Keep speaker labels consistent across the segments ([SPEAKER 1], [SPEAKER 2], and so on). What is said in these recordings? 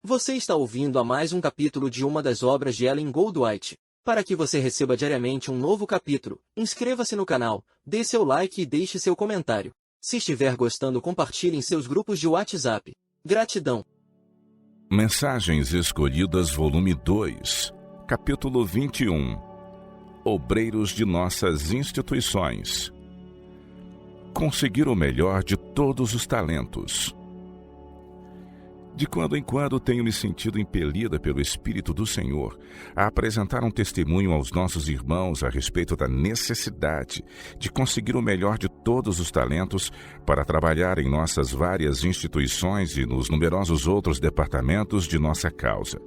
[SPEAKER 1] Você está ouvindo a mais um capítulo de uma das obras de Ellen Goldwhite. Para que você receba diariamente um novo capítulo, inscreva-se no canal, dê seu like e deixe seu comentário. Se estiver gostando, compartilhe em seus grupos de WhatsApp. Gratidão.
[SPEAKER 2] Mensagens Escolhidas, volume 2, capítulo 21. Obreiros de nossas instituições. Conseguir o melhor de todos os talentos. De quando em quando tenho me sentido impelida pelo Espírito do Senhor a apresentar um testemunho aos nossos irmãos a respeito da necessidade de conseguir o melhor de todos os talentos para trabalhar em nossas várias instituições e nos numerosos outros departamentos de nossa causa.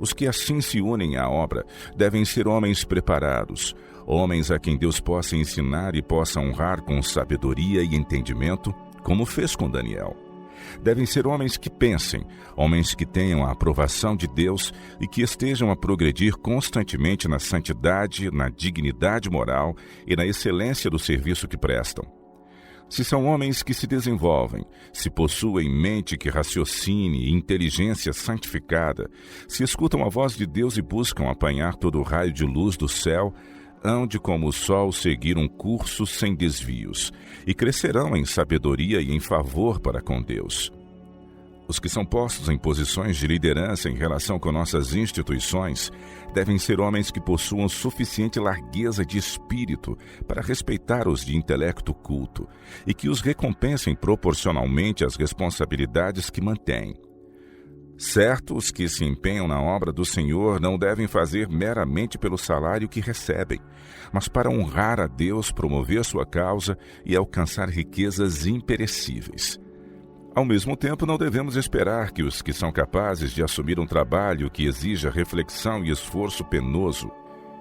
[SPEAKER 2] Os que assim se unem à obra devem ser homens preparados, homens a quem Deus possa ensinar e possa honrar com sabedoria e entendimento, como fez com Daniel. Devem ser homens que pensem, homens que tenham a aprovação de Deus e que estejam a progredir constantemente na santidade, na dignidade moral e na excelência do serviço que prestam. Se são homens que se desenvolvem, se possuem mente que raciocine e inteligência santificada, se escutam a voz de Deus e buscam apanhar todo o raio de luz do céu, hão de como o sol seguir um curso sem desvios, e crescerão em sabedoria e em favor para com Deus. Os que são postos em posições de liderança em relação com nossas instituições devem ser homens que possuam suficiente largueza de espírito para respeitar os de intelecto culto e que os recompensem proporcionalmente às responsabilidades que mantêm. Certo, os que se empenham na obra do Senhor não devem fazer meramente pelo salário que recebem, mas para honrar a Deus, promover sua causa e alcançar riquezas imperecíveis. Ao mesmo tempo, não devemos esperar que os que são capazes de assumir um trabalho que exija reflexão e esforço penoso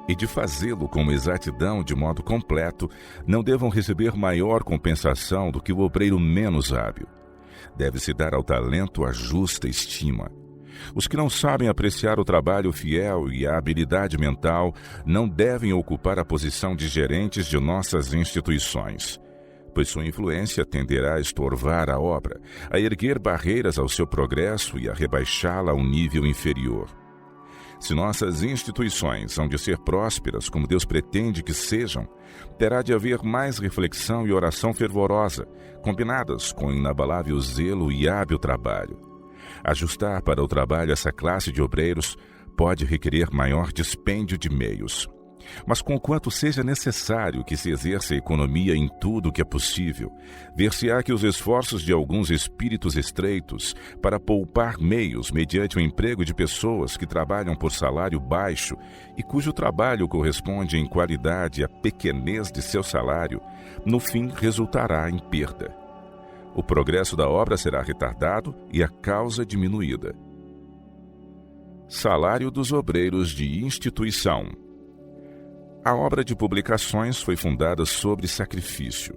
[SPEAKER 2] e de fazê-lo com exatidão de modo completo, não devam receber maior compensação do que o obreiro menos hábil. Deve-se dar ao talento a justa estima. Os que não sabem apreciar o trabalho fiel e a habilidade mental não devem ocupar a posição de gerentes de nossas instituições, pois sua influência tenderá a estorvar a obra, a erguer barreiras ao seu progresso e a rebaixá-la a um nível inferior. Se nossas instituições hão de ser prósperas como Deus pretende que sejam, terá de haver mais reflexão e oração fervorosa, combinadas com inabalável zelo e hábil trabalho. Ajustar para o trabalho essa classe de obreiros pode requerer maior dispêndio de meios. Mas conquanto seja necessário que se exerça economia em tudo o que é possível, ver-se-á que os esforços de alguns espíritos estreitos para poupar meios mediante o emprego de pessoas que trabalham por salário baixo e cujo trabalho corresponde em qualidade à pequenez de seu salário, no fim resultará em perda. O progresso da obra será retardado e a causa diminuída. Salário dos obreiros de instituição. A obra de publicações foi fundada sobre sacrifício.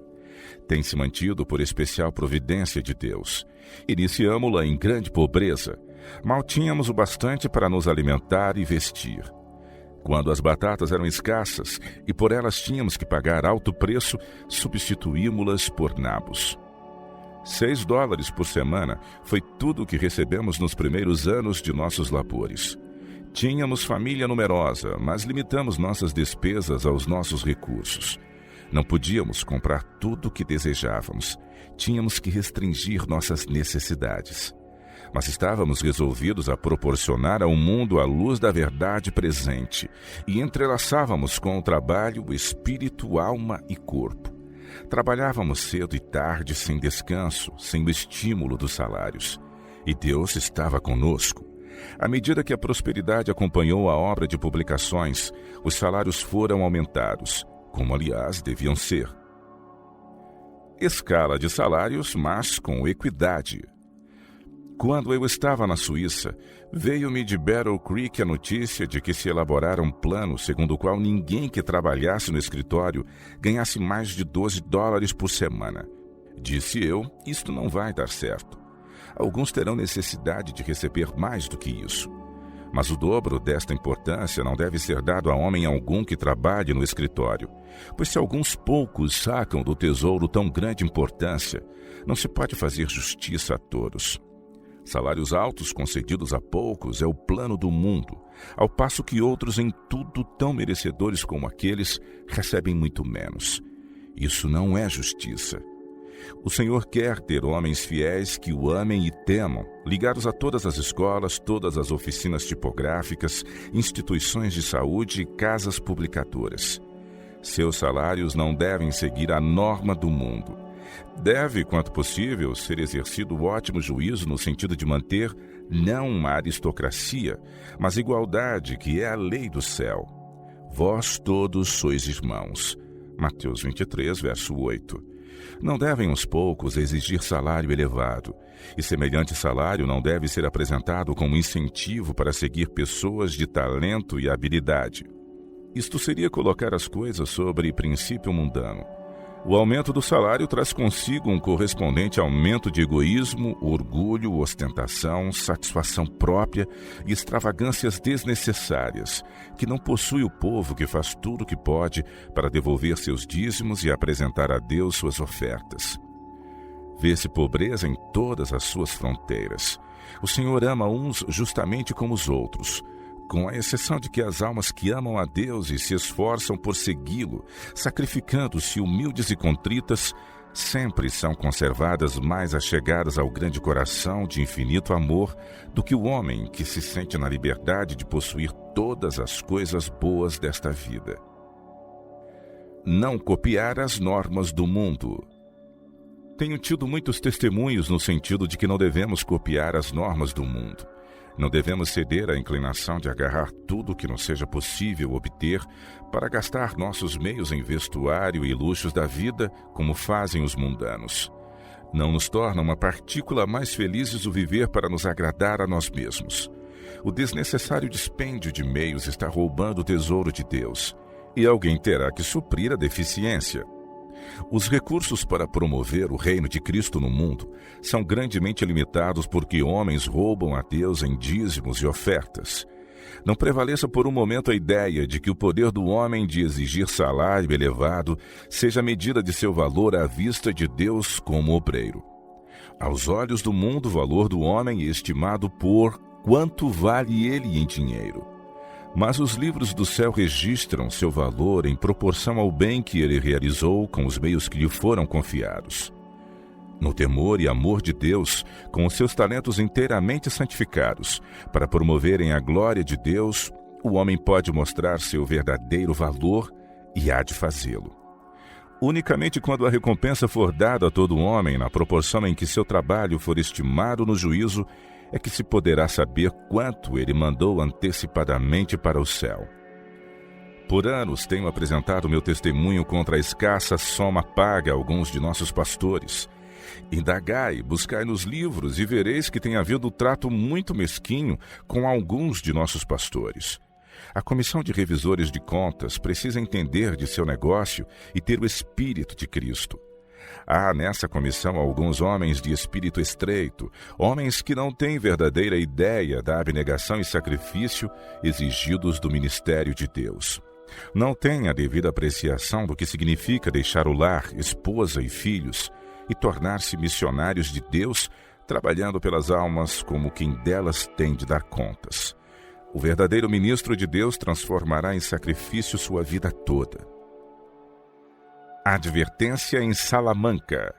[SPEAKER 2] Tem se mantido por especial providência de Deus. Iniciamo-la em grande pobreza. Mal tínhamos o bastante para nos alimentar e vestir. Quando as batatas eram escassas e por elas tínhamos que pagar alto preço, substituímo-las por nabos. $6 por semana foi tudo o que recebemos nos primeiros anos de nossos labores. Tínhamos família numerosa, mas limitamos nossas despesas aos nossos recursos. Não podíamos comprar tudo o que desejávamos. Tínhamos que restringir nossas necessidades. Mas estávamos resolvidos a proporcionar ao mundo a luz da verdade presente e entrelaçávamos com o trabalho o espírito, alma e corpo. Trabalhávamos cedo e tarde sem descanso, sem o estímulo dos salários. E Deus estava conosco. À medida que a prosperidade acompanhou a obra de publicações, os salários foram aumentados, como aliás deviam ser. Escala de salários, mas com equidade. Quando eu estava na Suíça, veio-me de Battle Creek a notícia de que se elaborara um plano segundo o qual ninguém que trabalhasse no escritório ganhasse mais de $12 por semana. Disse eu, isto não vai dar certo. Alguns terão necessidade de receber mais do que isso. Mas o dobro desta importância não deve ser dado a homem algum que trabalhe no escritório, pois se alguns poucos sacam do tesouro tão grande importância, não se pode fazer justiça a todos. Salários altos concedidos a poucos é o plano do mundo, ao passo que outros em tudo tão merecedores como aqueles recebem muito menos. Isso não é justiça. O Senhor quer ter homens fiéis que o amem e temam, ligados a todas as escolas, todas as oficinas tipográficas, instituições de saúde e casas publicadoras. Seus salários não devem seguir a norma do mundo. Deve, quanto possível, ser exercido o ótimo juízo no sentido de manter não uma aristocracia, mas igualdade, que é a lei do céu. Vós todos sois irmãos. Mateus 23, verso 8. Não devem os poucos exigir salário elevado, e semelhante salário não deve ser apresentado como incentivo para seguir pessoas de talento e habilidade. Isto seria colocar as coisas sobre princípio mundano. O aumento do salário traz consigo um correspondente aumento de egoísmo, orgulho, ostentação, satisfação própria e extravagâncias desnecessárias, que não possui o povo que faz tudo o que pode para devolver seus dízimos e apresentar a Deus suas ofertas. Vê-se pobreza em todas as suas fronteiras. O Senhor ama uns justamente como os outros, com a exceção de que as almas que amam a Deus e se esforçam por segui-lo, sacrificando-se humildes e contritas, sempre são conservadas mais achegadas ao grande coração de infinito amor do que o homem que se sente na liberdade de possuir todas as coisas boas desta vida. Não copiar as normas do mundo. Tenho tido muitos testemunhos no sentido de que não devemos copiar as normas do mundo. Não devemos ceder à inclinação de agarrar tudo o que não seja possível obter para gastar nossos meios em vestuário e luxos da vida, como fazem os mundanos. Não nos torna uma partícula mais felizes o viver para nos agradar a nós mesmos. O desnecessário dispêndio de meios está roubando o tesouro de Deus, e alguém terá que suprir a deficiência. Os recursos para promover o reino de Cristo no mundo são grandemente limitados porque homens roubam a Deus em dízimos e ofertas. Não prevaleça por um momento a ideia de que o poder do homem de exigir salário elevado seja a medida de seu valor à vista de Deus como obreiro. Aos olhos do mundo, o valor do homem é estimado por quanto vale ele em dinheiro. Mas os livros do céu registram seu valor em proporção ao bem que ele realizou com os meios que lhe foram confiados. No temor e amor de Deus, com os seus talentos inteiramente santificados, para promoverem a glória de Deus, o homem pode mostrar seu verdadeiro valor e há de fazê-lo. Unicamente quando a recompensa for dada a todo homem, na proporção em que seu trabalho for estimado no juízo, é que se poderá saber quanto ele mandou antecipadamente para o céu. Por anos tenho apresentado meu testemunho contra a escassa soma paga a alguns de nossos pastores. Indagai, buscai nos livros e vereis que tem havido trato muito mesquinho com alguns de nossos pastores. A comissão de revisores de contas precisa entender de seu negócio e ter o espírito de Cristo. Há nessa comissão alguns homens de espírito estreito, homens que não têm verdadeira ideia da abnegação e sacrifício exigidos do ministério de Deus. Não têm a devida apreciação do que significa deixar o lar, esposa e filhos e tornar-se missionários de Deus, trabalhando pelas almas como quem delas tem de dar contas. O verdadeiro ministro de Deus transformará em sacrifício sua vida toda. Advertência em Salamanca.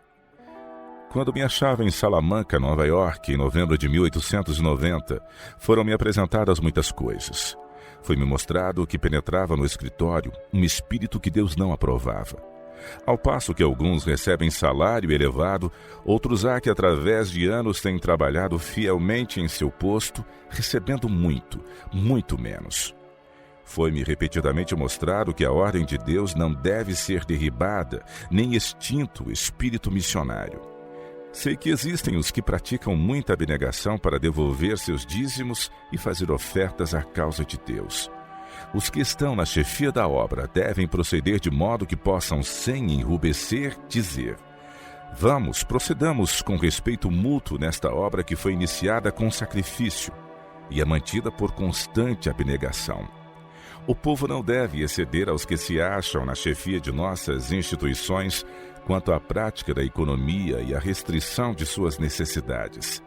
[SPEAKER 2] Quando me achava em Salamanca, Nova York, em novembro de 1890, foram-me apresentadas muitas coisas. Foi-me mostrado que penetrava no escritório um espírito que Deus não aprovava. Ao passo que alguns recebem salário elevado, outros há que através de anos têm trabalhado fielmente em seu posto, recebendo muito, muito menos. Foi-me repetidamente mostrado que a ordem de Deus não deve ser derribada, nem extinto o espírito missionário. Sei que existem os que praticam muita abnegação para devolver seus dízimos e fazer ofertas à causa de Deus. Os que estão na chefia da obra devem proceder de modo que possam, sem enrubescer, dizer: vamos, procedamos com respeito mútuo nesta obra que foi iniciada com sacrifício e é mantida por constante abnegação. O povo não deve exceder aos que se acham na chefia de nossas instituições quanto à prática da economia e à restrição de suas necessidades.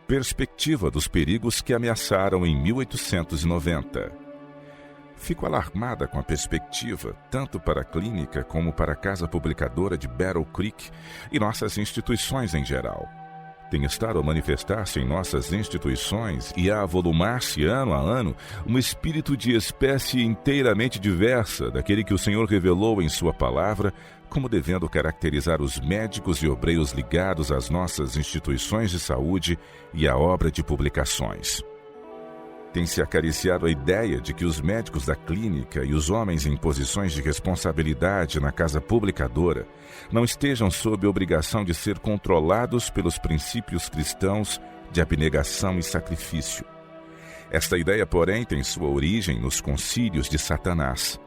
[SPEAKER 2] perspectiva dos perigos que ameaçaram em 1890. Fico alarmada com a perspectiva, tanto para a clínica como para a casa publicadora de Battle Creek e nossas instituições em geral. Tem estado a manifestar-se em nossas instituições e a avolumar-se ano a ano um espírito de espécie inteiramente diversa daquele que o Senhor revelou em sua palavra como devendo caracterizar os médicos e obreiros ligados às nossas instituições de saúde e à obra de publicações. Tem-se acariciado a ideia de que os médicos da clínica e os homens em posições de responsabilidade na casa publicadora não estejam sob obrigação de ser controlados pelos princípios cristãos de abnegação e sacrifício. Esta ideia, porém, tem sua origem nos concílios de Satanás.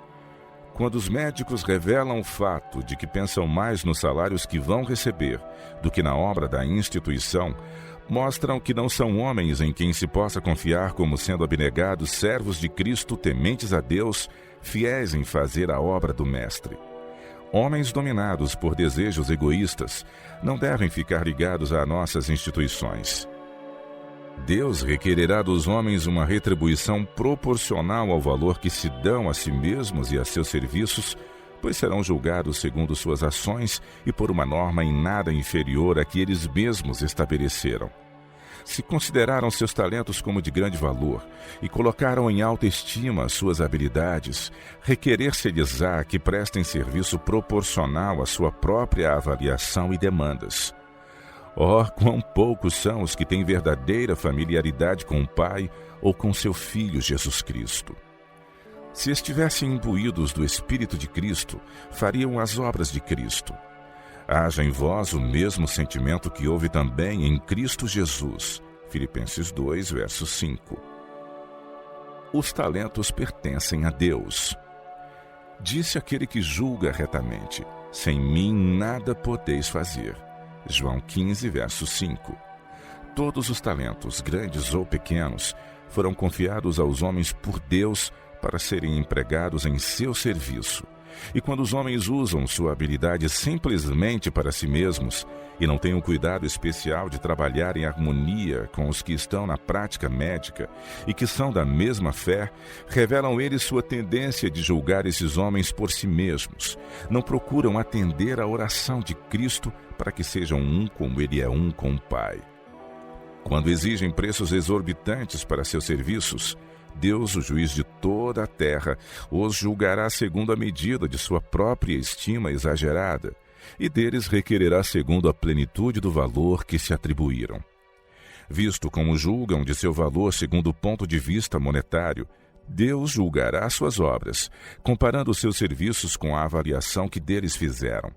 [SPEAKER 2] Quando os médicos revelam o fato de que pensam mais nos salários que vão receber do que na obra da instituição, mostram que não são homens em quem se possa confiar como sendo abnegados servos de Cristo tementes a Deus, fiéis em fazer a obra do Mestre. Homens dominados por desejos egoístas não devem ficar ligados a nossas instituições. Deus requererá dos homens uma retribuição proporcional ao valor que se dão a si mesmos e a seus serviços, pois serão julgados segundo suas ações e por uma norma em nada inferior à que eles mesmos estabeleceram. Se consideraram seus talentos como de grande valor e colocaram em alta estima suas habilidades, requerer-se-lhes-á que prestem serviço proporcional à sua própria avaliação e demandas. Oh, quão poucos são os que têm verdadeira familiaridade com o Pai ou com seu Filho Jesus Cristo. Se estivessem imbuídos do Espírito de Cristo, fariam as obras de Cristo. Haja em vós o mesmo sentimento que houve também em Cristo Jesus. Filipenses 2, verso 5. Os talentos pertencem a Deus. Disse aquele que julga retamente: sem mim nada podeis fazer. João 15, verso 5. Todos os talentos, grandes ou pequenos, foram confiados aos homens por Deus para serem empregados em seu serviço. E quando os homens usam sua habilidade simplesmente para si mesmos e não têm o cuidado especial de trabalhar em harmonia com os que estão na prática médica e que são da mesma fé, revelam eles sua tendência de julgar esses homens por si mesmos. Não procuram atender à oração de Cristo para que sejam um como Ele é um com o Pai. Quando exigem preços exorbitantes para seus serviços, Deus, o juiz de toda a terra, os julgará segundo a medida de sua própria estima exagerada, e deles requererá segundo a plenitude do valor que se atribuíram. Visto como julgam de seu valor segundo o ponto de vista monetário, Deus julgará suas obras, comparando seus serviços com a avaliação que deles fizeram.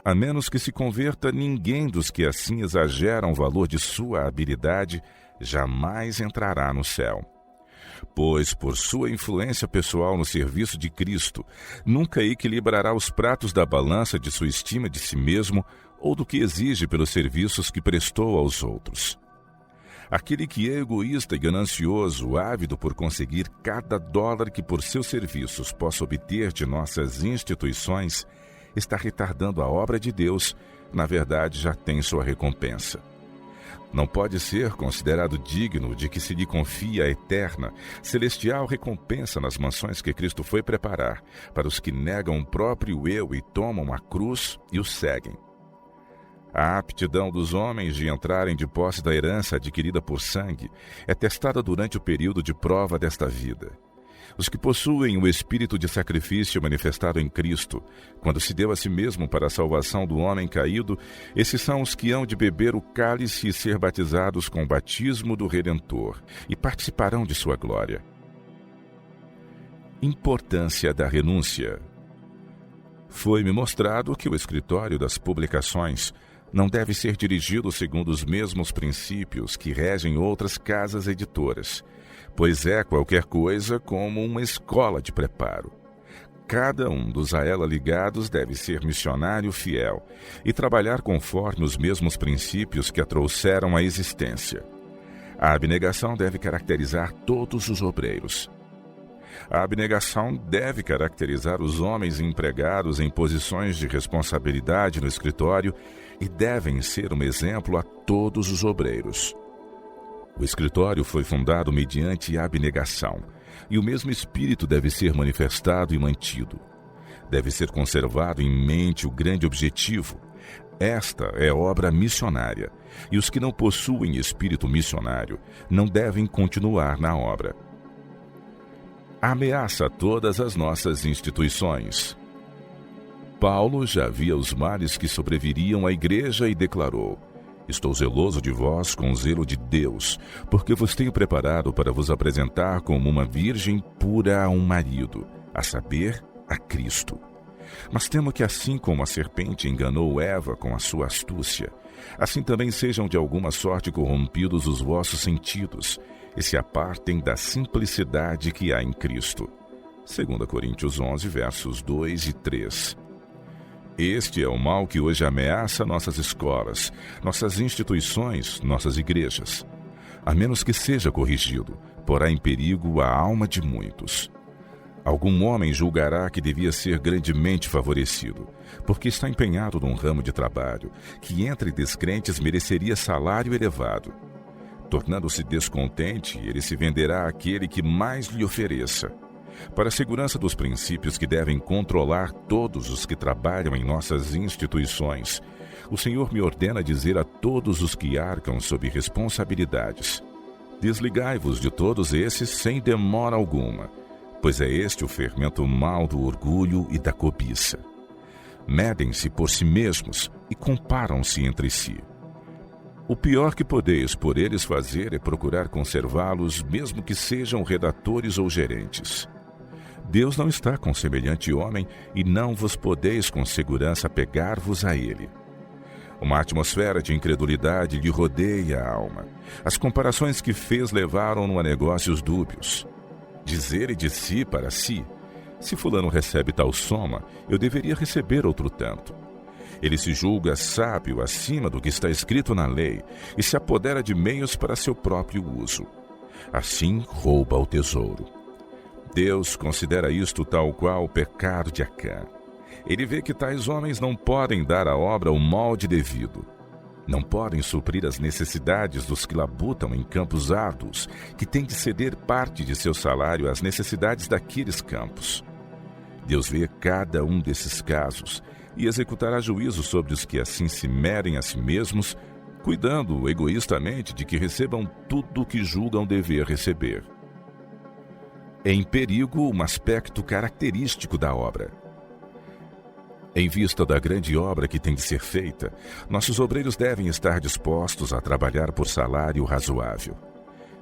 [SPEAKER 2] A menos que se converta, ninguém dos que assim exageram o valor de sua habilidade jamais entrará no céu. Pois, por sua influência pessoal no serviço de Cristo, nunca equilibrará os pratos da balança de sua estima de si mesmo ou do que exige pelos serviços que prestou aos outros. Aquele que é egoísta e ganancioso, ávido por conseguir cada dólar que por seus serviços possa obter de nossas instituições, está retardando a obra de Deus, na verdade já tem sua recompensa. Não pode ser considerado digno de que se lhe confie a eterna, celestial recompensa nas mansões que Cristo foi preparar para os que negam o próprio eu e tomam a cruz e o seguem. A aptidão dos homens de entrarem de posse da herança adquirida por sangue é testada durante o período de prova desta vida. Os que possuem o espírito de sacrifício manifestado em Cristo, quando se deu a si mesmo para a salvação do homem caído, esses são os que hão de beber o cálice e ser batizados com o batismo do Redentor, e participarão de sua glória. Importância da renúncia. Foi-me mostrado que o escritório das publicações não deve ser dirigido segundo os mesmos princípios que regem outras casas editoras, pois é qualquer coisa como uma escola de preparo. Cada um dos a ela ligados deve ser missionário fiel e trabalhar conforme os mesmos princípios que a trouxeram à existência. A abnegação deve caracterizar todos os obreiros. A abnegação deve caracterizar os homens empregados em posições de responsabilidade no escritório e devem ser um exemplo a todos os obreiros. O escritório foi fundado mediante abnegação, e o mesmo espírito deve ser manifestado e mantido. Deve ser conservado em mente o grande objetivo. Esta é obra missionária, e os que não possuem espírito missionário não devem continuar na obra. Ameaça todas as nossas instituições. Paulo já via os males que sobreviriam à igreja e declarou: Estou zeloso de vós com o zelo de Deus, porque vos tenho preparado para vos apresentar como uma virgem pura a um marido, a saber, a Cristo. Mas temo que assim como a serpente enganou Eva com a sua astúcia, assim também sejam de alguma sorte corrompidos os vossos sentidos, e se apartem da simplicidade que há em Cristo. 2 Coríntios 11, versos 2 e 3. Este é o mal que hoje ameaça nossas escolas, nossas instituições, nossas igrejas. A menos que seja corrigido, porá em perigo a alma de muitos. Algum homem julgará que devia ser grandemente favorecido, porque está empenhado num ramo de trabalho que entre descrentes mereceria salário elevado. Tornando-se descontente, ele se venderá àquele que mais lhe ofereça. Para a segurança dos princípios que devem controlar todos os que trabalham em nossas instituições, o Senhor me ordena dizer a todos os que arcam sob responsabilidades: desligai-vos de todos esses sem demora alguma, pois é este o fermento mau do orgulho e da cobiça. Medem-se por si mesmos e comparam-se entre si. O pior que podeis por eles fazer é procurar conservá-los, mesmo que sejam redatores ou gerentes. Deus não está com semelhante homem e não vos podeis com segurança pegar-vos a ele. Uma atmosfera de incredulidade lhe rodeia a alma. As comparações que fez levaram-no a negócios dúbios. Dizer de si para si: se fulano recebe tal soma, eu deveria receber outro tanto. Ele se julga sábio acima do que está escrito na lei e se apodera de meios para seu próprio uso. Assim rouba o tesouro. Deus considera isto tal qual o pecado de Acã. Ele vê que tais homens não podem dar à obra o molde devido. Não podem suprir as necessidades dos que labutam em campos árduos, que têm de ceder parte de seu salário às necessidades daqueles campos. Deus vê cada um desses casos e executará juízo sobre os que assim se merem a si mesmos, cuidando egoístamente de que recebam tudo o que julgam dever receber. Em perigo um aspecto característico da obra. Em vista da grande obra que tem de ser feita, nossos obreiros devem estar dispostos a trabalhar por salário razoável.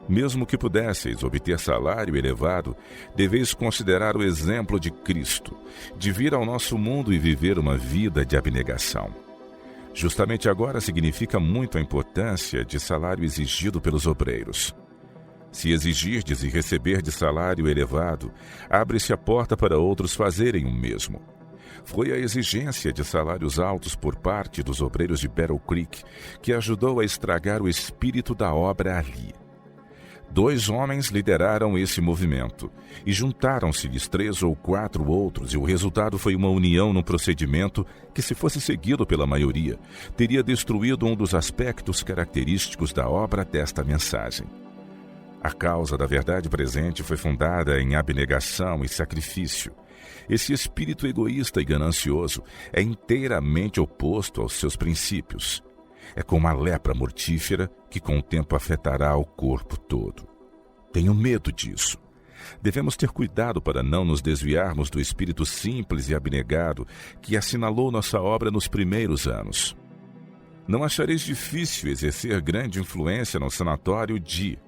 [SPEAKER 2] Mesmo que pudesseis obter salário elevado, deveis considerar o exemplo de Cristo, de vir ao nosso mundo e viver uma vida de abnegação. Justamente agora significa muito a importância de salário exigido pelos obreiros. Se exigirdes e receberdes salário elevado, abre-se a porta para outros fazerem o mesmo. Foi a exigência de salários altos por parte dos obreiros de Battle Creek que ajudou a estragar o espírito da obra ali. 2 homens lideraram esse movimento, e juntaram-se-lhes 3 ou 4 outros, e o resultado foi uma união no procedimento que, se fosse seguido pela maioria, teria destruído um dos aspectos característicos da obra desta mensagem. A causa da verdade presente foi fundada em abnegação e sacrifício. Esse espírito egoísta e ganancioso é inteiramente oposto aos seus princípios. É como a lepra mortífera que com o tempo afetará o corpo todo. Tenho medo disso. Devemos ter cuidado para não nos desviarmos do espírito simples e abnegado que assinalou nossa obra nos primeiros anos. Não achareis difícil exercer grande influência no sanatório de...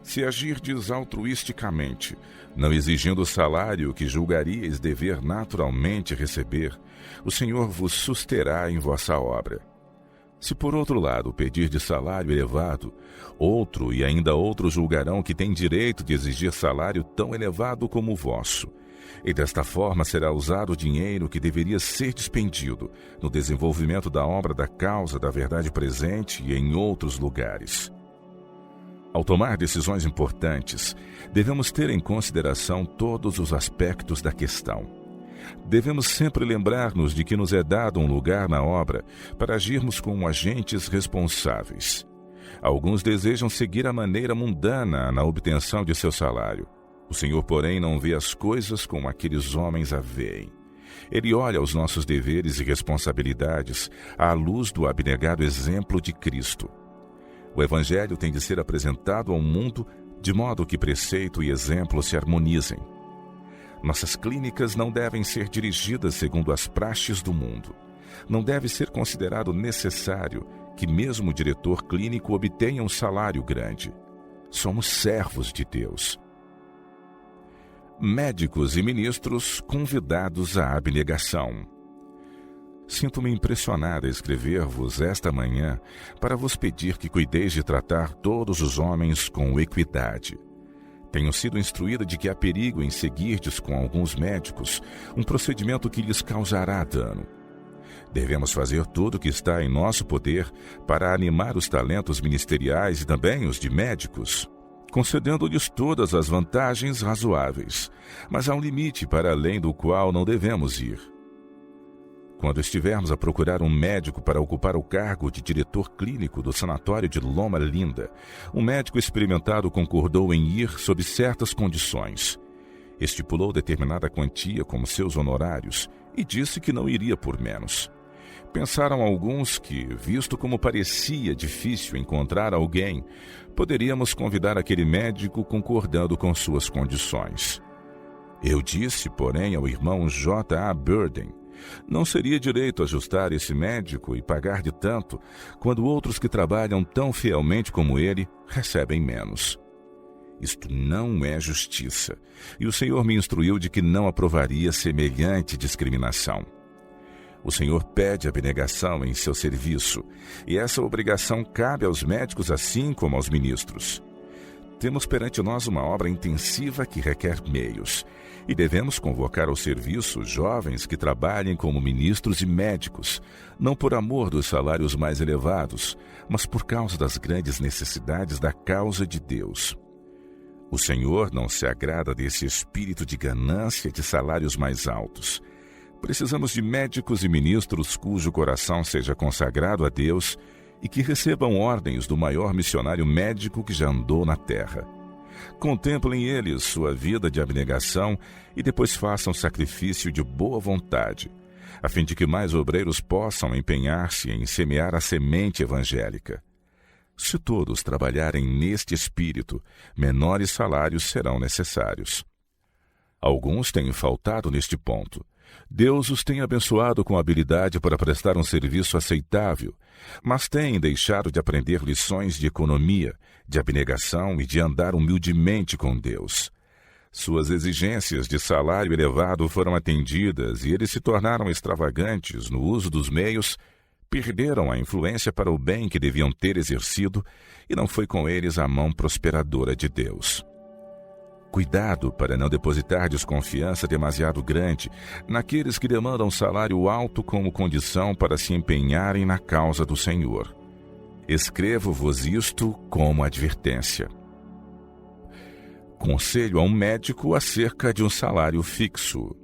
[SPEAKER 2] Se agirdes altruisticamente, não exigindo o salário que julgaríeis dever naturalmente receber, o Senhor vos susterá em vossa obra. Se por outro lado pedirdes salário elevado, outro e ainda outros julgarão que têm direito de exigir salário tão elevado como o vosso, e desta forma será usado o dinheiro que deveria ser despendido no desenvolvimento da obra da causa da verdade presente e em outros lugares. Ao tomar decisões importantes, devemos ter em consideração todos os aspectos da questão. Devemos sempre lembrar-nos de que nos é dado um lugar na obra para agirmos como agentes responsáveis. Alguns desejam seguir a maneira mundana na obtenção de seu salário. O Senhor, porém, não vê as coisas como aqueles homens a veem. Ele olha os nossos deveres e responsabilidades à luz do abnegado exemplo de Cristo. O Evangelho tem de ser apresentado ao mundo de modo que preceito e exemplo se harmonizem. Nossas clínicas não devem ser dirigidas segundo as praxes do mundo. Não deve ser considerado necessário que mesmo o diretor clínico obtenha um salário grande. Somos servos de Deus. Médicos e ministros convidados à abnegação. Sinto-me impressionado a escrever-vos esta manhã para vos pedir que cuideis de tratar todos os homens com equidade. Tenho sido instruída de que há perigo em seguirdes com alguns médicos um procedimento que lhes causará dano. Devemos fazer tudo o que está em nosso poder para animar os talentos ministeriais e também os de médicos, concedendo-lhes todas as vantagens razoáveis, mas há um limite para além do qual não devemos ir. Quando estivermos a procurar um médico para ocupar o cargo de diretor clínico do sanatório de Loma Linda, um médico experimentado concordou em ir sob certas condições. Estipulou determinada quantia como seus honorários e disse que não iria por menos. Pensaram alguns que, visto como parecia difícil encontrar alguém, poderíamos convidar aquele médico concordando com suas condições. Eu disse, porém, ao irmão J.A. Burden, não seria direito ajustar esse médico e pagar de tanto, quando outros que trabalham tão fielmente como ele recebem menos. Isto não é justiça, e o Senhor me instruiu de que não aprovaria semelhante discriminação. O Senhor pede abnegação em seu serviço, e essa obrigação cabe aos médicos assim como aos ministros. Temos perante nós uma obra intensiva que requer meios, e devemos convocar ao serviço jovens que trabalhem como ministros e médicos, não por amor dos salários mais elevados, mas por causa das grandes necessidades da causa de Deus. O Senhor não se agrada desse espírito de ganância de salários mais altos. Precisamos de médicos e ministros cujo coração seja consagrado a Deus e que recebam ordens do maior missionário médico que já andou na terra. Contemplem eles sua vida de abnegação e depois façam sacrifício de boa vontade, a fim de que mais obreiros possam empenhar-se em semear a semente evangélica. Se todos trabalharem neste espírito, menores salários serão necessários. Alguns têm faltado neste ponto. Deus os tem abençoado com habilidade para prestar um serviço aceitável, mas têm deixado de aprender lições de economia, de abnegação e de andar humildemente com Deus. Suas exigências de salário elevado foram atendidas e eles se tornaram extravagantes no uso dos meios, perderam a influência para o bem que deviam ter exercido e não foi com eles a mão prosperadora de Deus. Cuidado para não depositar desconfiança demasiado grande naqueles que demandam salário alto como condição para se empenharem na causa do Senhor. Escrevo-vos isto como advertência. Conselho a um médico acerca de um salário fixo.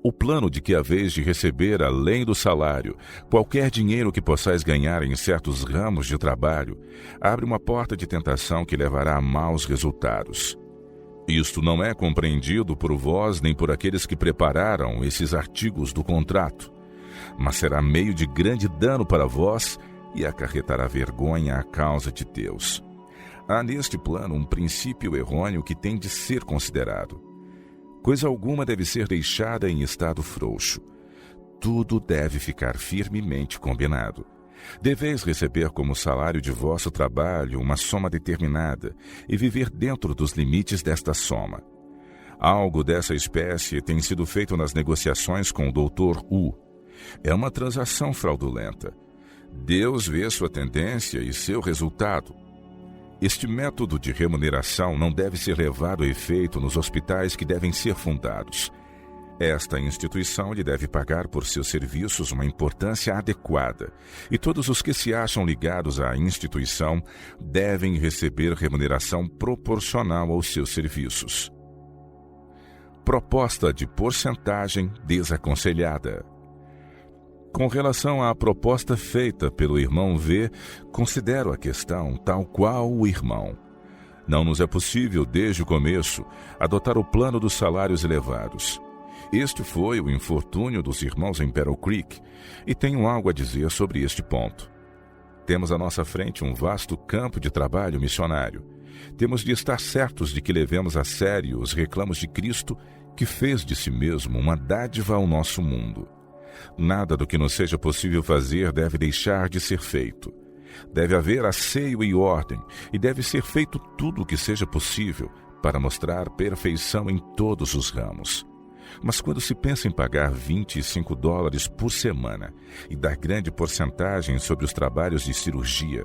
[SPEAKER 2] O plano de que haveis de receber, além do salário, qualquer dinheiro que possais ganhar em certos ramos de trabalho, abre uma porta de tentação que levará a maus resultados. Isto não é compreendido por vós nem por aqueles que prepararam esses artigos do contrato, mas será meio de grande dano para vós e acarretará vergonha à causa de Deus. Há neste plano um princípio errôneo que tem de ser considerado. Coisa alguma deve ser deixada em estado frouxo. Tudo deve ficar firmemente combinado. Deveis receber como salário de vosso trabalho uma soma determinada e viver dentro dos limites desta soma. Algo dessa espécie tem sido feito nas negociações com o Dr. U. É uma transação fraudulenta. Deus vê sua tendência e seu resultado. Este método de remuneração não deve ser levado a efeito nos hospitais que devem ser fundados. Esta instituição lhe deve pagar por seus serviços uma importância adequada, e todos os que se acham ligados à instituição devem receber remuneração proporcional aos seus serviços. Proposta de porcentagem desaconselhada. Com relação à proposta feita pelo irmão V, considero a questão tal qual o irmão. Não nos é possível, desde o começo, adotar o plano dos salários elevados. Este foi o infortúnio dos irmãos em Battle Creek, e tenho algo a dizer sobre este ponto. Temos à nossa frente um vasto campo de trabalho missionário. Temos de estar certos de que levemos a sério os reclamos de Cristo, que fez de si mesmo uma dádiva ao nosso mundo. Nada do que nos seja possível fazer deve deixar de ser feito. Deve haver asseio e ordem, e deve ser feito tudo o que seja possível para mostrar perfeição em todos os ramos. Mas quando se pensa em pagar $25 por semana e dar grande porcentagem sobre os trabalhos de cirurgia,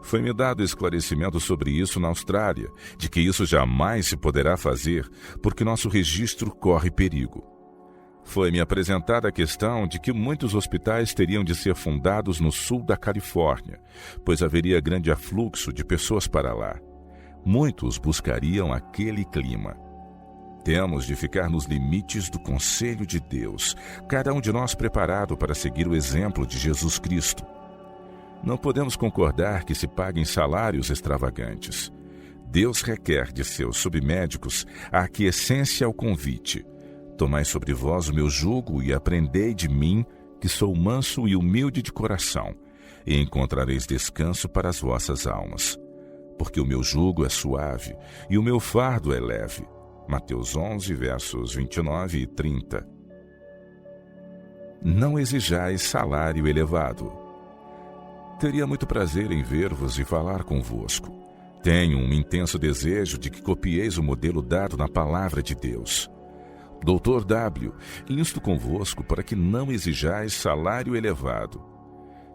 [SPEAKER 2] foi-me dado esclarecimento sobre isso na Austrália, de que isso jamais se poderá fazer porque nosso registro corre perigo. Foi-me apresentada a questão de que muitos hospitais teriam de ser fundados no sul da Califórnia, pois haveria grande afluxo de pessoas para lá. Muitos buscariam aquele clima. Temos de ficar nos limites do conselho de Deus, cada um de nós preparado para seguir o exemplo de Jesus Cristo. Não podemos concordar que se paguem salários extravagantes. Deus requer de seus submédicos a aquiescência ao convite. Tomai sobre vós o meu jugo e aprendei de mim, que sou manso e humilde de coração, e encontrareis descanso para as vossas almas. Porque o meu jugo é suave e o meu fardo é leve. Mateus 11, versos 29 e 30. Não exijais salário elevado. Teria muito prazer em ver-vos e falar convosco. Tenho um intenso desejo de que copieis o modelo dado na palavra de Deus. Dr. W., insto convosco para que não exijais salário elevado.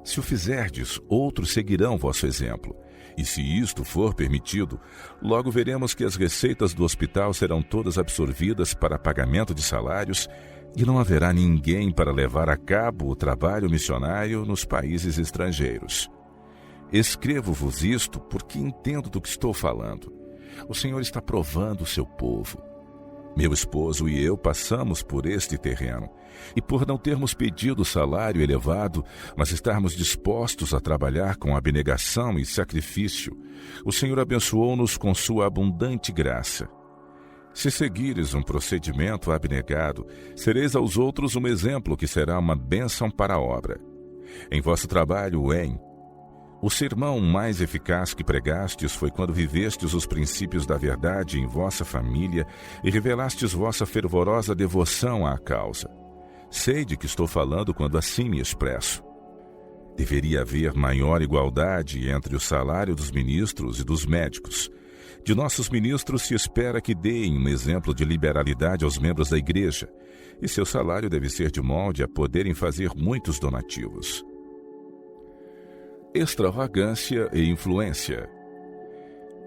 [SPEAKER 2] Se o fizerdes, outros seguirão vosso exemplo. E se isto for permitido, logo veremos que as receitas do hospital serão todas absorvidas para pagamento de salários e não haverá ninguém para levar a cabo o trabalho missionário nos países estrangeiros. Escrevo-vos isto porque entendo do que estou falando. O Senhor está provando o seu povo. Meu esposo e eu passamos por este terreno, e por não termos pedido salário elevado, mas estarmos dispostos a trabalhar com abnegação e sacrifício, o Senhor abençoou-nos com sua abundante graça. Se seguires um procedimento abnegado, sereis aos outros um exemplo que será uma bênção para a obra. Em vosso trabalho, o sermão mais eficaz que pregastes foi quando vivestes os princípios da verdade em vossa família e revelastes vossa fervorosa devoção à causa. Sei de que estou falando quando assim me expresso. Deveria haver maior igualdade entre o salário dos ministros e dos médicos. De nossos ministros se espera que deem um exemplo de liberalidade aos membros da igreja, e seu salário deve ser de molde a poderem fazer muitos donativos. Extravagância e influência.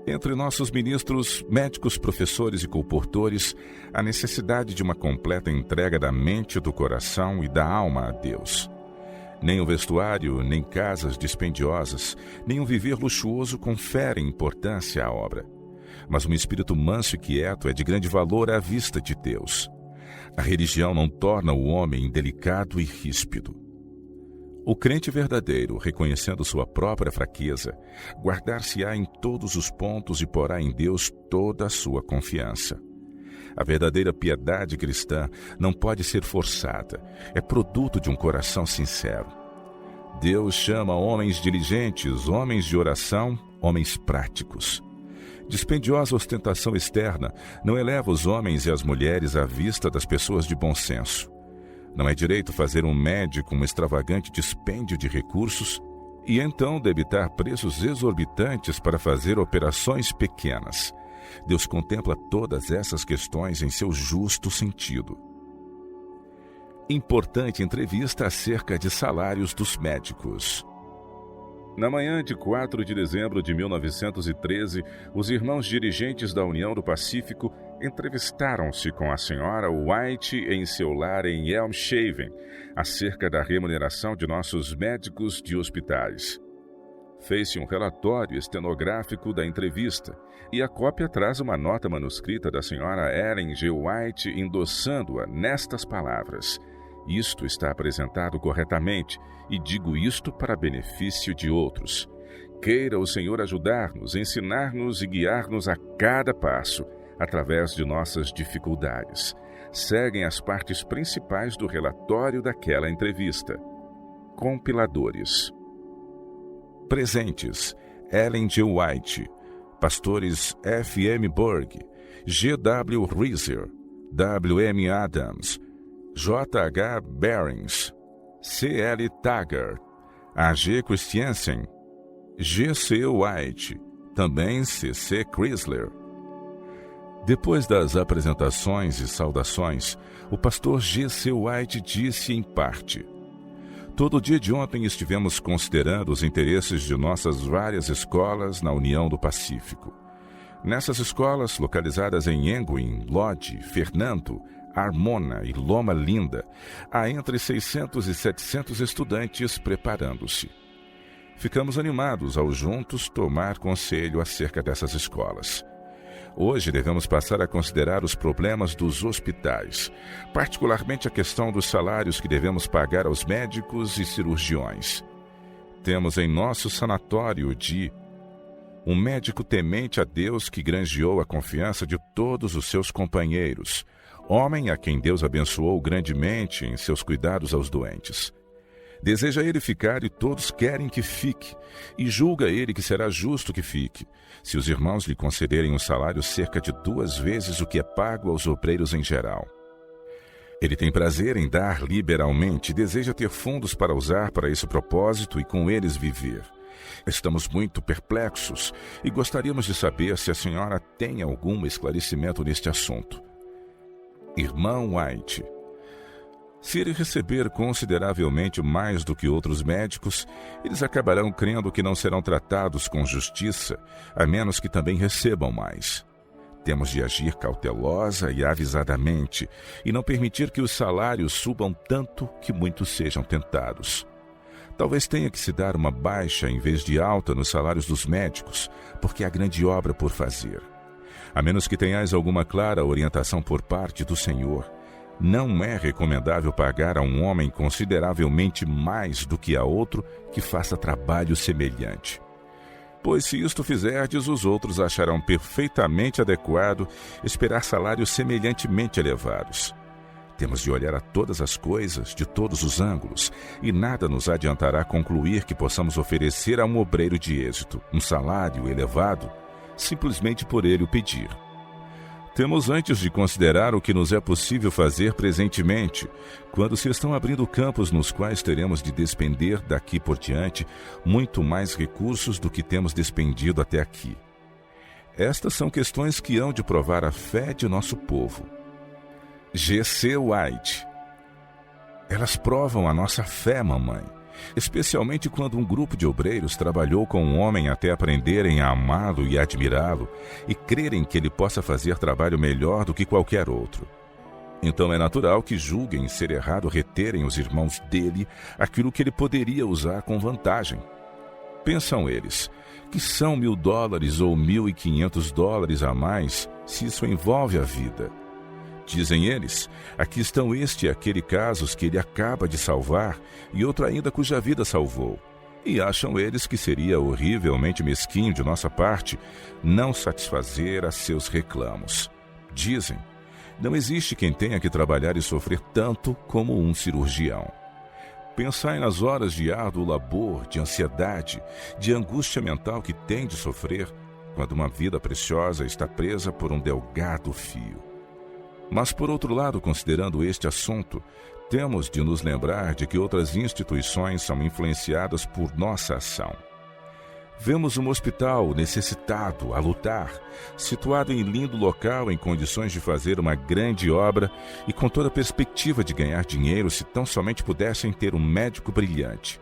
[SPEAKER 2] Entre nossos ministros, médicos, professores e colportores, a necessidade de uma completa entrega da mente, do coração e da alma a Deus. Nem o vestuário, nem casas dispendiosas, nem um viver luxuoso conferem importância à obra. Mas um espírito manso e quieto é de grande valor à vista de Deus. A religião não torna o homem delicado e ríspido. O crente verdadeiro, reconhecendo sua própria fraqueza, guardar-se-á em todos os pontos e porá em Deus toda a sua confiança. A verdadeira piedade cristã não pode ser forçada, é produto de um coração sincero. Deus chama homens diligentes, homens de oração, homens práticos. Dispendiosa ostentação externa não eleva os homens e as mulheres à vista das pessoas de bom senso. Não é direito fazer um médico um extravagante dispêndio de recursos e então debitar preços exorbitantes para fazer operações pequenas. Deus contempla todas essas questões em seu justo sentido. Importante entrevista acerca de salários dos médicos. Na manhã de 4 de dezembro de 1913, os irmãos dirigentes da União do Pacífico entrevistaram-se com a senhora White em seu lar em Elmshaven, acerca da remuneração de nossos médicos de hospitais. Fez-se um relatório estenográfico da entrevista, e a cópia traz uma nota manuscrita da senhora Ellen G. White endossando-a nestas palavras: Isto está apresentado corretamente, e digo isto para benefício de outros. Queira o Senhor ajudar-nos, ensinar-nos e guiar-nos a cada passo, através de nossas dificuldades. Seguem as partes principais do relatório daquela entrevista. Compiladores. Presentes: Ellen G. White, pastores F. M. Burg, G. W. Reiser, W. M. Adams, J. H. Behrens, C. L. Taggart, A. G. Christiansen, G. C. White, também C. C. Chrysler. Depois das apresentações e saudações, o pastor G. C. White disse em parte: todo o dia de ontem estivemos considerando os interesses de nossas várias escolas na União do Pacífico. Nessas escolas, localizadas em Engwin, Lodge, Fernando, Armona e Loma Linda, há entre 600 e 700 estudantes preparando-se. Ficamos animados ao juntos tomar conselho acerca dessas escolas. Hoje devemos passar a considerar os problemas dos hospitais, particularmente a questão dos salários que devemos pagar aos médicos e cirurgiões. Temos em nosso sanatório um médico temente a Deus que granjeou a confiança de todos os seus companheiros, homem a quem Deus abençoou grandemente em seus cuidados aos doentes. Deseja ele ficar e todos querem que fique, e julga ele que será justo que fique, se os irmãos lhe concederem um salário cerca de 2 vezes o que é pago aos obreiros em geral. Ele tem prazer em dar liberalmente e deseja ter fundos para usar para esse propósito e com eles viver. Estamos muito perplexos e gostaríamos de saber se a senhora tem algum esclarecimento neste assunto. Irmão White: se ele receber consideravelmente mais do que outros médicos, eles acabarão crendo que não serão tratados com justiça, a menos que também recebam mais. Temos de agir cautelosa e avisadamente, e não permitir que os salários subam tanto que muitos sejam tentados. Talvez tenha que se dar uma baixa em vez de alta nos salários dos médicos, porque há grande obra por fazer. A menos que tenhais alguma clara orientação por parte do Senhor, não é recomendável pagar a um homem consideravelmente mais do que a outro que faça trabalho semelhante. Pois se isto fizerdes, os outros acharão perfeitamente adequado esperar salários semelhantemente elevados. Temos de olhar a todas as coisas, de todos os ângulos, e nada nos adiantará concluir que possamos oferecer a um obreiro de êxito um salário elevado, simplesmente por ele o pedir. Temos antes de considerar o que nos é possível fazer presentemente, quando se estão abrindo campos nos quais teremos de despender daqui por diante muito mais recursos do que temos despendido até aqui. Estas são questões que hão de provar a fé de nosso povo. G. C. White: elas provam a nossa fé, mamãe, especialmente quando um grupo de obreiros trabalhou com um homem até aprenderem a amá-lo e admirá-lo e crerem que ele possa fazer trabalho melhor do que qualquer outro. Então é natural que julguem ser errado reterem os irmãos dele aquilo que ele poderia usar com vantagem. Pensam eles que são $1.000 ou $1.500 a mais se isso envolve a vida. Dizem eles, aqui estão este e aquele casos que ele acaba de salvar e outro ainda cuja vida salvou. E acham eles que seria horrivelmente mesquinho de nossa parte não satisfazer a seus reclamos. Dizem, não existe quem tenha que trabalhar e sofrer tanto como um cirurgião. Pensai nas horas de árduo labor, de ansiedade, de angústia mental que tem de sofrer quando uma vida preciosa está presa por um delgado fio. Mas, por outro lado, considerando este assunto, temos de nos lembrar de que outras instituições são influenciadas por nossa ação. Vemos um hospital necessitado a lutar, situado em lindo local em condições de fazer uma grande obra e com toda a perspectiva de ganhar dinheiro se tão somente pudessem ter um médico brilhante.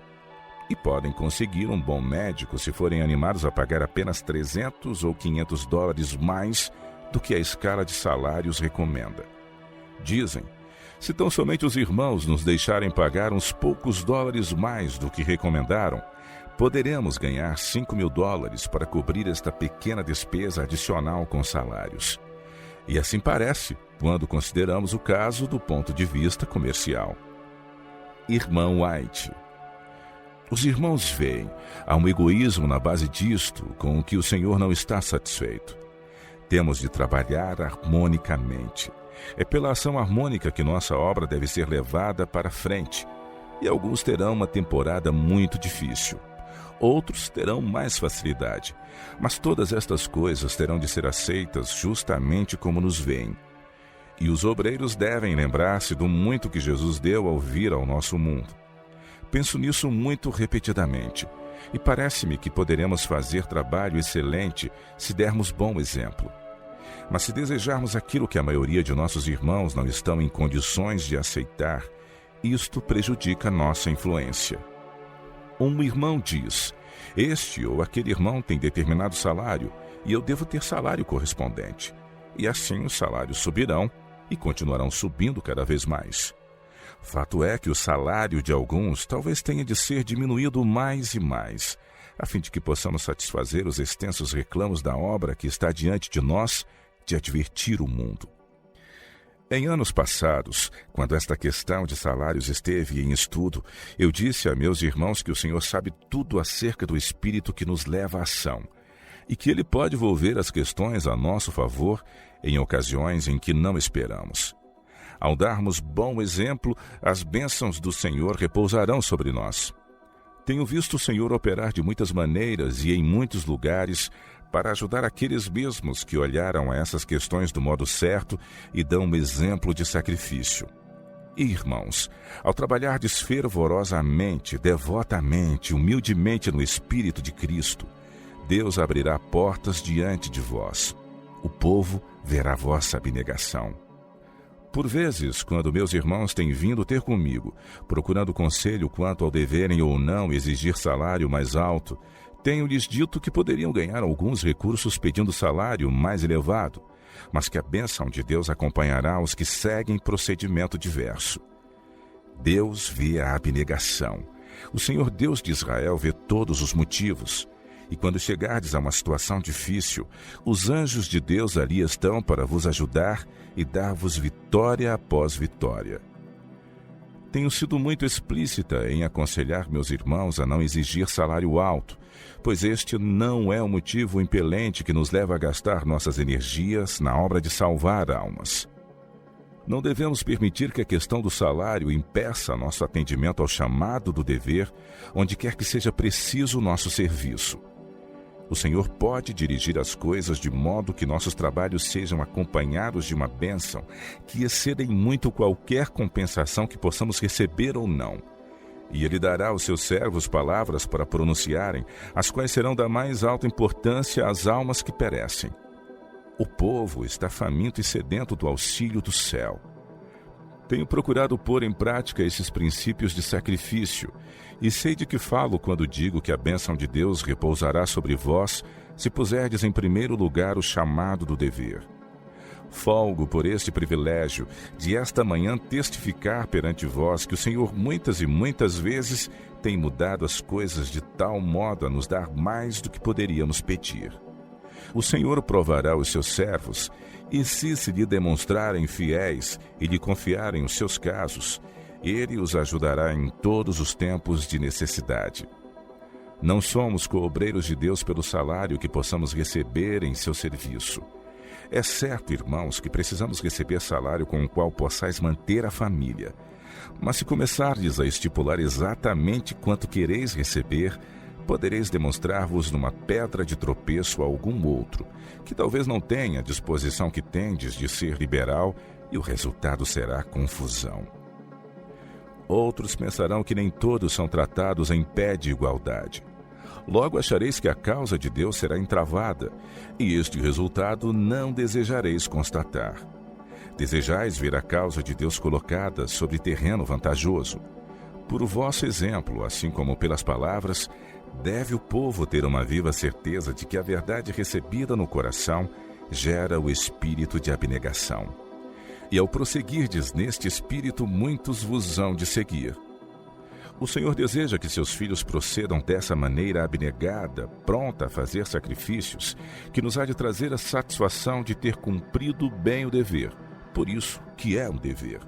[SPEAKER 2] E podem conseguir um bom médico se forem animados a pagar apenas $300 ou $500 mais do que a escala de salários recomenda. Dizem, se tão somente os irmãos nos deixarem pagar uns poucos dólares mais do que recomendaram, poderemos ganhar $5.000 para cobrir esta pequena despesa adicional com salários. E assim parece, quando consideramos o caso do ponto de vista comercial. Irmão White. Os irmãos veem, há um egoísmo na base disto, com o que o Senhor não está satisfeito. Temos de trabalhar harmonicamente. É pela ação harmônica que nossa obra deve ser levada para frente. E alguns terão uma temporada muito difícil. Outros terão mais facilidade. Mas todas estas coisas terão de ser aceitas justamente como nos veem. E os obreiros devem lembrar-se do muito que Jesus deu ao vir ao nosso mundo. Penso nisso muito repetidamente. E parece-me que poderemos fazer trabalho excelente se dermos bom exemplo. Mas se desejarmos aquilo que a maioria de nossos irmãos não estão em condições de aceitar, isto prejudica nossa influência. Um irmão diz: este ou aquele irmão tem determinado salário e eu devo ter salário correspondente. E assim os salários subirão e continuarão subindo cada vez mais. Fato é que o salário de alguns talvez tenha de ser diminuído mais e mais, a fim de que possamos satisfazer os extensos reclamos da obra que está diante de nós de advertir o mundo. Em anos passados, quando esta questão de salários esteve em estudo, eu disse a meus irmãos que o Senhor sabe tudo acerca do Espírito que nos leva à ação, e que Ele pode volver as questões a nosso favor em ocasiões em que não esperamos. Ao darmos bom exemplo, as bênçãos do Senhor repousarão sobre nós. Tenho visto o Senhor operar de muitas maneiras e em muitos lugares para ajudar aqueles mesmos que olharam a essas questões do modo certo e dão um exemplo de sacrifício. E, irmãos, ao trabalhardes fervorosamente, devotamente, humildemente no Espírito de Cristo, Deus abrirá portas diante de vós. O povo verá vossa abnegação. Por vezes, quando meus irmãos têm vindo ter comigo, procurando conselho quanto ao deverem ou não exigir salário mais alto, tenho-lhes dito que poderiam ganhar alguns recursos pedindo salário mais elevado, mas que a bênção de Deus acompanhará os que seguem procedimento diverso. Deus vê a abnegação. O Senhor Deus de Israel vê todos os motivos. E quando chegardes a uma situação difícil, os anjos de Deus ali estão para vos ajudar e dar-vos vitória após vitória. Tenho sido muito explícita em aconselhar meus irmãos a não exigir salário alto, pois este não é o motivo impelente que nos leva a gastar nossas energias na obra de salvar almas. Não devemos permitir que a questão do salário impeça nosso atendimento ao chamado do dever, onde quer que seja preciso o nosso serviço. O Senhor pode dirigir as coisas de modo que nossos trabalhos sejam acompanhados de uma bênção que excedem muito qualquer compensação que possamos receber ou não. E Ele dará aos seus servos palavras para pronunciarem, as quais serão da mais alta importância às almas que perecem. O povo está faminto e sedento do auxílio do céu. Tenho procurado pôr em prática esses princípios de sacrifício, e sei de que falo quando digo que a bênção de Deus repousará sobre vós, se puserdes em primeiro lugar o chamado do dever. Folgo por este privilégio de esta manhã testificar perante vós que o Senhor muitas e muitas vezes tem mudado as coisas de tal modo a nos dar mais do que poderíamos pedir. O Senhor provará os seus servos, e se lhe demonstrarem fiéis e lhe confiarem os seus casos, Ele os ajudará em todos os tempos de necessidade. Não somos coobreiros de Deus pelo salário que possamos receber em seu serviço. É certo, irmãos, que precisamos receber salário com o qual possais manter a família. Mas se começardes a estipular exatamente quanto quereis receber, podereis demonstrar-vos numa pedra de tropeço a algum outro, que talvez não tenha a disposição que tendes de ser liberal, e o resultado será confusão. Outros pensarão que nem todos são tratados em pé de igualdade. Logo achareis que a causa de Deus será entravada, e este resultado não desejareis constatar. Desejais ver a causa de Deus colocada sobre terreno vantajoso. Por vosso exemplo, assim como pelas palavras, deve o povo ter uma viva certeza de que a verdade recebida no coração gera o espírito de abnegação. E ao prosseguirdes neste espírito, muitos vos hão de seguir. O Senhor deseja que seus filhos procedam dessa maneira abnegada, pronta a fazer sacrifícios, que nos há de trazer a satisfação de ter cumprido bem o dever, por isso que é um dever.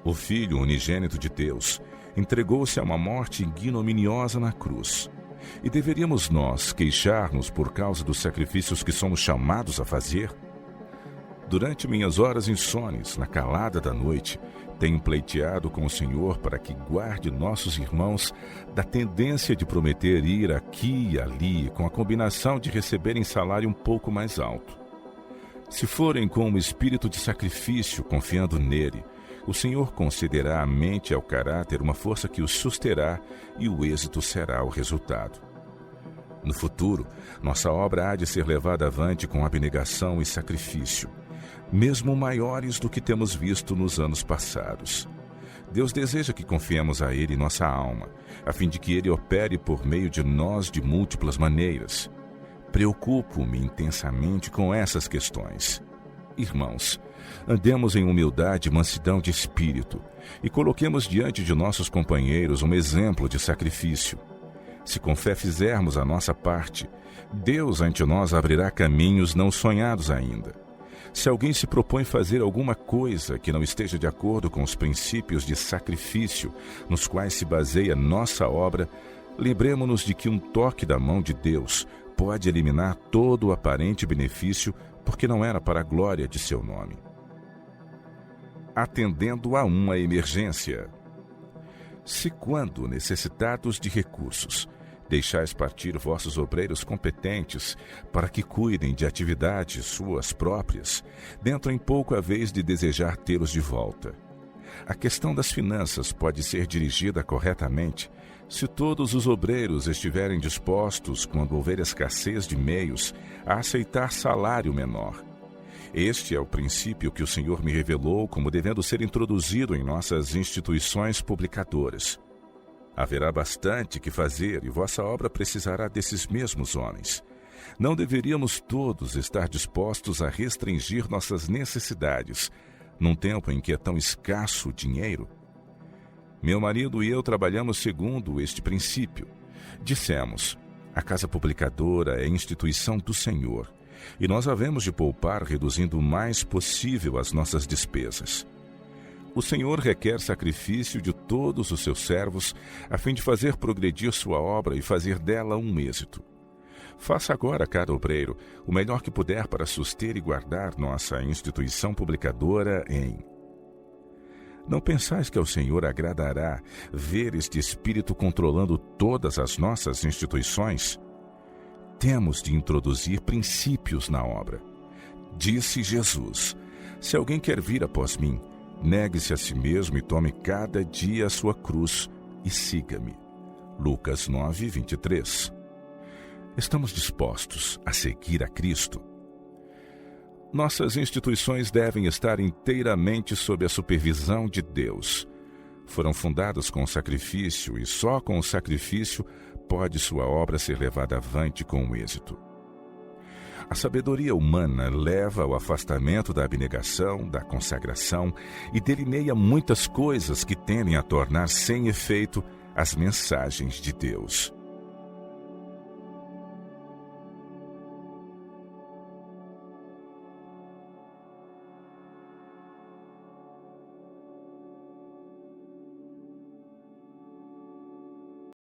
[SPEAKER 2] O Filho unigênito de Deus, entregou-se a uma morte ignominiosa na cruz. E deveríamos nós queixar-nos por causa dos sacrifícios que somos chamados a fazer? Durante minhas horas insones, na calada da noite, tenho pleiteado com o Senhor para que guarde nossos irmãos da tendência de prometer ir aqui e ali com a combinação de receberem salário um pouco mais alto. Se forem com um espírito de sacrifício, confiando nele, o Senhor concederá à mente e ao caráter uma força que os susterá e o êxito será o resultado. No futuro, nossa obra há de ser levada avante com abnegação e sacrifício, mesmo maiores do que temos visto nos anos passados. Deus deseja que confiemos a Ele nossa alma, a fim de que Ele opere por meio de nós de múltiplas maneiras. Preocupo-me intensamente com essas questões. Irmãos, andemos em humildade e mansidão de espírito e coloquemos diante de nossos companheiros um exemplo de sacrifício. Se com fé fizermos a nossa parte, Deus ante nós abrirá caminhos não sonhados ainda. Se alguém se propõe fazer alguma coisa que não esteja de acordo com os princípios de sacrifício nos quais se baseia nossa obra, lembremo-nos de que um toque da mão de Deus pode eliminar todo o aparente benefício, porque não era para a glória de seu nome. Atendendo a uma emergência. Se quando necessitados de recursos, deixais partir vossos obreiros competentes para que cuidem de atividades suas próprias, dentro em pouco haveis de desejar tê-los de volta. A questão das finanças pode ser dirigida corretamente se todos os obreiros estiverem dispostos, quando houver escassez de meios, a aceitar salário menor. Este é o princípio que o Senhor me revelou como devendo ser introduzido em nossas instituições publicadoras. Haverá bastante que fazer e vossa obra precisará desses mesmos homens. Não deveríamos todos estar dispostos a restringir nossas necessidades, num tempo em que é tão escasso o dinheiro? Meu marido e eu trabalhamos segundo este princípio. Dissemos, a casa publicadora é instituição do Senhor, e nós havemos de poupar reduzindo o mais possível as nossas despesas. O Senhor requer sacrifício de todos os seus servos, a fim de fazer progredir sua obra e fazer dela um êxito. Faça agora, cada obreiro, o melhor que puder para suster e guardar nossa instituição publicadora em... Não pensais que ao Senhor agradará ver este Espírito controlando todas as nossas instituições? Temos de introduzir princípios na obra. Disse Jesus, se alguém quer vir após mim, negue-se a si mesmo e tome cada dia a sua cruz e siga-me. Lucas 9, 23. Estamos dispostos a seguir a Cristo? Nossas instituições devem estar inteiramente sob a supervisão de Deus. Foram fundadas com sacrifício e só com o sacrifício pode sua obra ser levada avante com êxito. A sabedoria humana leva ao afastamento da abnegação, da consagração e delineia muitas coisas que tendem a tornar sem efeito as mensagens de Deus.